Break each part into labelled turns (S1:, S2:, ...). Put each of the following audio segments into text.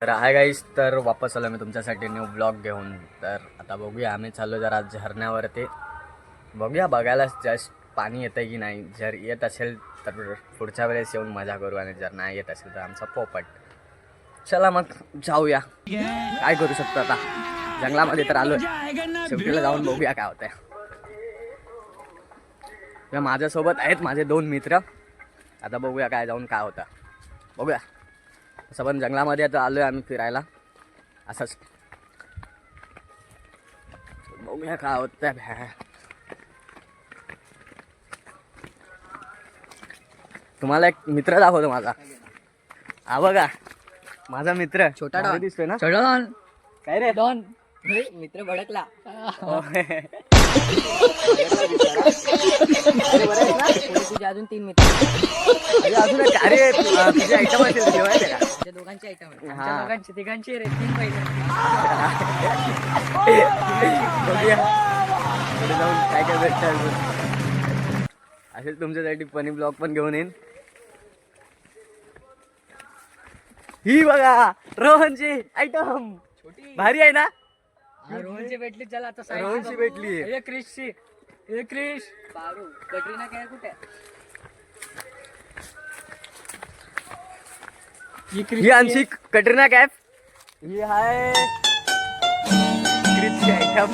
S1: तर hi guys, तर वापस आलो मी तुमच्यासाठी न्यू ब्लॉग घेऊन. तर आता बघूया, आम्ही चाललो जरा झरण्यावरती. बघूया, बघायला जस्ट पाणी येतं की नाही. जर येत असेल तर पुढच्या वेळेस येऊन मजा करू, आणि जर नाही येत असेल तर आमचा पोपट. चला मग जाऊया. काय करू शकतो आता, जंगलामध्ये तर आलो, शेवटीला जाऊन बघूया काय होतंय. माझ्यासोबत आहेत माझे 2 मित्र. आता बघूया काय जाऊन काय होतं, बघूया. असं पण जंगलामध्ये आता आलोय आम्ही फिरायला असंच. बघूया काय होतं. तुम्हाला एक मित्र दाखवतो माझा. हा बघा, माझा मित्र
S2: छोटा डॉन
S1: दिसतोय ना.
S2: छोटा डॉन
S1: काय रे
S2: डॉन मित्र भडकला. तुझे अजून 3 मित्र.
S1: अजून अरे तुझे आयटम असेल तुझे माहिती आहे का.
S2: आमच्या दोघांचे आयटम आहेत. आमच्या दोघांचे तिघांचे रे 3 पहिले.
S1: बघूया पुढे जाऊन काय काय भेटतं. असेल तुमच्यासाठी फनी ब्लॉग पण घेऊन येईन. ही बघा रोहनची आयटम भारी आहे ना.
S2: रोहनची भेटली. चला आता
S1: रोहनची भेटली.
S2: हे क्रिशची. हे क्रिश बारू. कटरीना काय कुठे.
S1: ही आमची कटरीना कॅफ. ही आहे क्रिशची आयटम.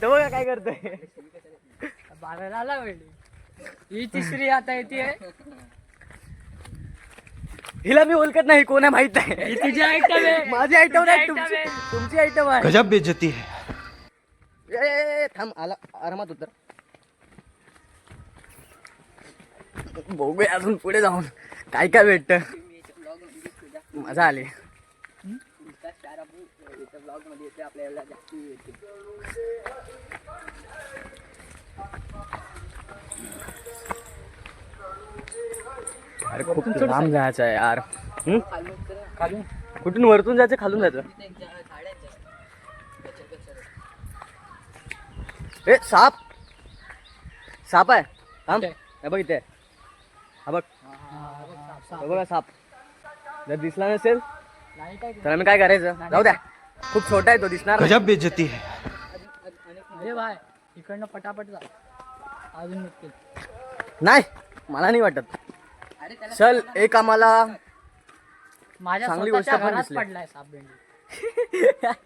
S1: तो बघा काय करतोय.
S2: बाराला आला भेटली. ही तिसरी आता येते.
S1: हिला मी ओळखत नाही, कोण आहे माहित आहे.
S2: तुझी आयटम आहे.
S1: माझी आयटम नाही,
S2: तुझी item आहे.
S1: तुमची आयटम आहे.
S3: गजब बेइज्जती है.
S1: ए थांब, आला आरामात उतर. बघूया अजून पुढे जाऊन काय काय भेटतं. मजा आली. अरे खूप लांब जायचं आहे यार.
S2: खालून
S1: कुठून वरतून जायचं खालून जायचं. ए साप साप आहे. थांब, हे बघ इथे. हा बघ, हे बघा साप. जर दिसला नसेल तर आम्ही काय करायचं, जाऊ द्या. खूप छोटा आहे तो, दिसणार नाही.
S3: गजब बेइज्जती है.
S2: अरे भाई इकडनं पटापट जा. अजून निघतील.
S1: नाही, मला नाही वाटत. चल, एक आम्हाला
S2: माझ्या
S1: चांगली
S2: स्वतःच्या
S1: गोष्ट पण
S2: घरात
S1: दिसली.
S2: पडलाय साप भेंडी.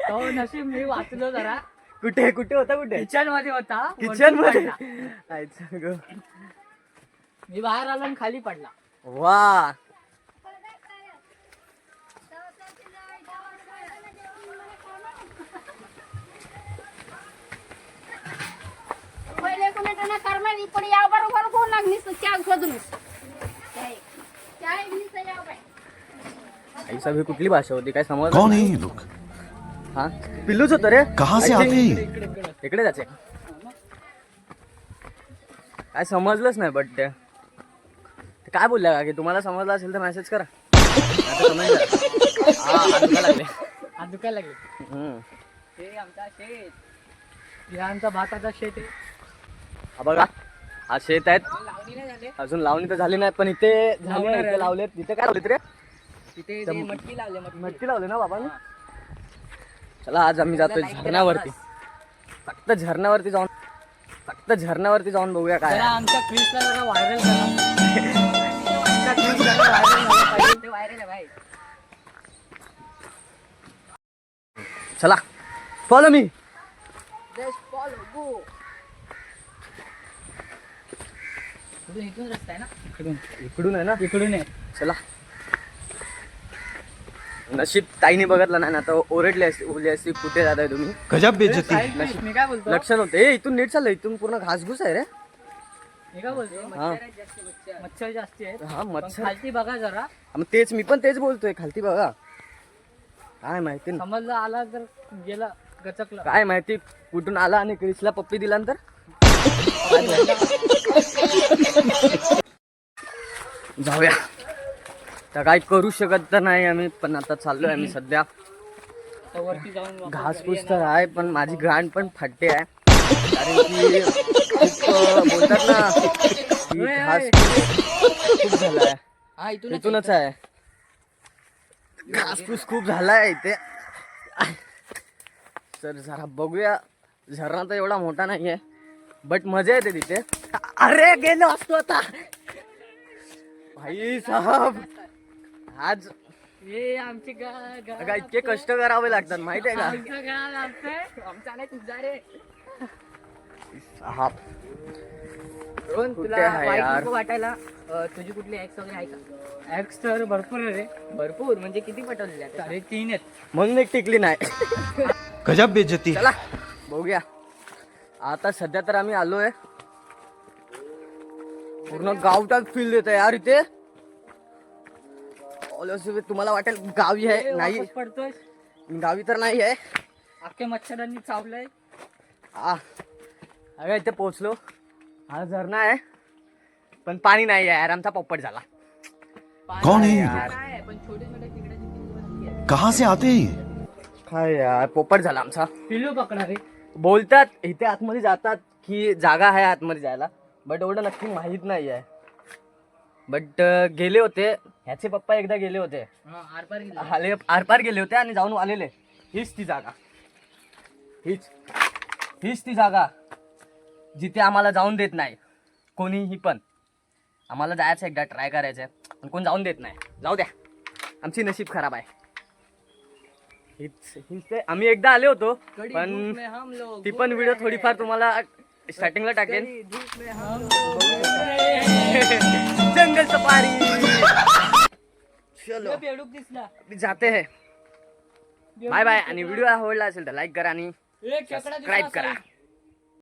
S2: तो नशीब मी वाचलो जरा.
S1: कुठे कुठे होता, कुठे
S2: किचन मध्ये होता.
S1: किचन
S2: वरतून
S1: मध्ये.
S2: पडला.
S1: आयचं गं.
S2: मी बाहेर आलो आणि खाली पडला.
S1: वा, आई साहेब, ही कुठली भाषा होती काय समज.
S3: कौन है ये लोग.
S1: हा पिल्लूच होतं रे.
S3: कहाँ से आते हैं ये?
S1: इकडे जायचे. काय समजलंच नाही. बट ते काय बोलल्या का की तुम्हाला समजलं असेल तर मेसेज करा. आता comment करा. हात दुखायला लागले.
S2: हात दुखायला लागले. हे आमचा शेत. हे आमचा भाताचा शेत आहे.
S1: हा बघा, हा शेत आहेत.
S2: लावणी नाही झाले.
S1: अजून लावणी तर झाली नाही, पण इथे
S2: लावणार आहे.
S1: इथे लावलेत. इथे काय लावलेत रे.
S2: तिथे ते मटकी लावले.
S1: मटकी लावले ना बाबा. चला, आज आम्ही जातोय झरण्यावरती. फक्त झरण्यावरती जाऊन बघूया काय
S2: जरा
S1: आहे.
S2: आमच्या क्रिसला जरा व्हायरल करा. आमच्या क्रिस जरा व्हायरल झाला पाहिजे. ते व्हायरल आहे भाई.
S1: चला, फॉलो मी.
S2: इथून रस्ता आहे ना.
S1: इकडून आहे ना.
S2: इकडून आहे.
S1: चला. नशीब ताईने बघितलं नाही ना, तर ओरडली असती, बोलली असती कुठे जाताय तुम्ही.
S3: गजब बेइज्जती है.
S2: साईड मी काय बोलतो.
S1: लक्षात होते. ए इथून नीट चाललं, इथून पूर्ण घासघूस आहे रे.
S2: मी काय बोलतो.
S1: हा.
S2: मच्छर जास्ती आहेत.
S1: हा,
S2: पण
S1: मच्छर.
S2: खालती बघा जरा.
S1: मग तेच मी पण तेच बोलतोय. खालती बघा. काय माहिती ना.
S2: समजलं आला तर गेला गचकलं.
S1: काय माहिती कुठून आला आणि क्रिसला पप्पी दिल्यानंतर. जाऊया. तर काय करू शकत तर नाही आम्ही, पण आता चाललोय आम्ही सध्या.
S2: आता वरती जाऊन वापस
S1: घासपूस तर आहे, पण माझी गांड पण फाटते आहे. कारण की खूप बोलतात ना की घासपूस खूप झालाय.
S2: हा
S1: इथूनच आहे. घासपूस खूप झालाय इथे. तर जरा बघूया. झरणा तर एवढा मोठा नाहीये बट मजा येते तिथे. अरे गेलो असतो आता भाई साहब. आज
S2: हे आमची गा
S1: अगं इतके कष्ट करावे लागतात माहितीये का
S2: आमचं गाव लागतंय. आमचा नाही तुझा रे.
S1: साहब.
S2: रोहन,
S1: कुठे
S2: तुला
S1: आहे
S2: वाईट
S1: यार?
S2: नको वाटायला. तुझी कुठली ऍक्स वगैरे आहे का? ऍक्स तर भरपूर आहे रे. भरपूर म्हणजे किती पटवलेले आहेत? अरे 3 आहेत.
S1: म्हणून एक टिकली नाही.
S3: गजब बेइज्जती है.
S1: चला बघूया. आता सध्या तर आम्ही आलोय. पूर्ण गावटात फील देत यार इथे. तुम्हाला वाटेल गावी आहे, नाही
S2: वापस पडतोय.
S1: गावी तर नाही आहे.
S2: अख्खे मच्छरांनी चावलंय.
S1: अगं इथे पोहोचलो. हा झरणा आहे पण पाणी नाही आहे यार. आमचा पोपट झाला.
S3: कौन है ये
S2: यार
S3: लोग?
S2: आहे, पण छोटे छोटे तिकडे
S3: कहाँ से आते हैं ये?
S1: काय यार पोपट झाला आमचा.
S2: पिल्लू पकडा रे.
S1: बोलतात इथे आतमध्ये जातात की जागा आहे आतमध्ये जायला बट एवढं नक्की माहीत नाही आहे. बट गेले होते. ह्याचे पप्पा एकदा गेले होते.
S2: आरपार गेला.
S1: आरपार गेले होते आणि जाऊन आलेले. हीच ती जागा. हीच ती जागा जिथे आम्हाला जाऊन देत नाही कोणीही. पण आम्हाला जायचं एकदा ट्राय करायचं आहे पण कोण जाऊन देत नाही. जाऊ द्या आमची नशीब खराब आहे. हीच ते. आम्ही एकदा आले होतो
S2: कडी
S1: पण
S2: धूप में हम लोग
S1: ती पण व्हिडिओ थोडीफार तुम्हाला स्टार्टिंगला टाकेन.
S2: कडी धूप में हम लोग.
S1: जंगल सफारी. चलो
S2: बेडूक दिसला.
S1: अभी जाते हैं. Bye bye. आणि व्हिडिओ आवडला असेल तर लाईक करा आणि
S2: एक खेकडा दिसला
S1: सबस्क्राईब करा.
S2: असेल.